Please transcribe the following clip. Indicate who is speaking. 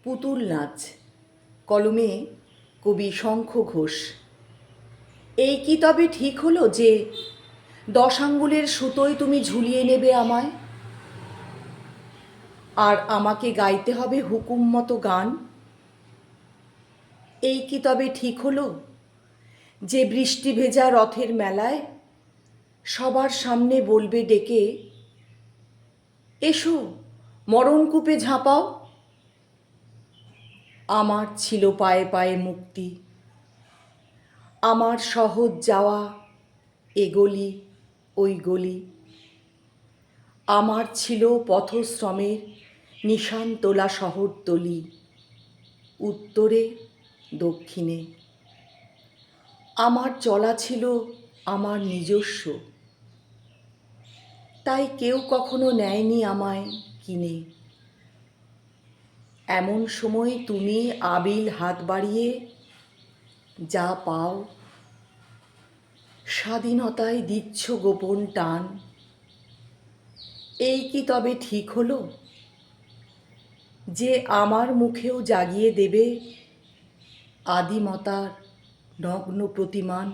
Speaker 1: পুতুল নাচ, কলমে কবি শঙ্খ ঘোষ। এই কি তবে ঠিক হলো যে 10 আঙ্গুলের সুতোয় তুমি ঝুলিয়ে নেবে আমায়, আর আমাকে গাইতে হবে হুকুম মতো গান? এই কি তবে ঠিক হলো যে বৃষ্টি ভেজা রথের মেলায় সবার সামনে বলবে ডেকে, এসো মরণকূপে ঝাঁপাও? আমার ছিল পায়ে পায়ে মুক্তি, আমার সহজ যাওয়া এ গলি ওই গলি, আমার ছিল পথশ্রমের নিশান তোলা শহরতলি, উত্তরে দক্ষিণে। আমার চলা ছিল আমার নিজস্ব, তাই কেউ কখনো নেয়নি আমায় কিনে। এমন সময় তুমি আবিল হাত বাড়িয়ে যা পাও, স্বাধীনতায় দিচ্ছ গোপন টান। এই কি তবে ঠিক হলো যে আমার মুখেও জাগিয়ে দেবে আদিমতার নগ্ন প্রতিমান?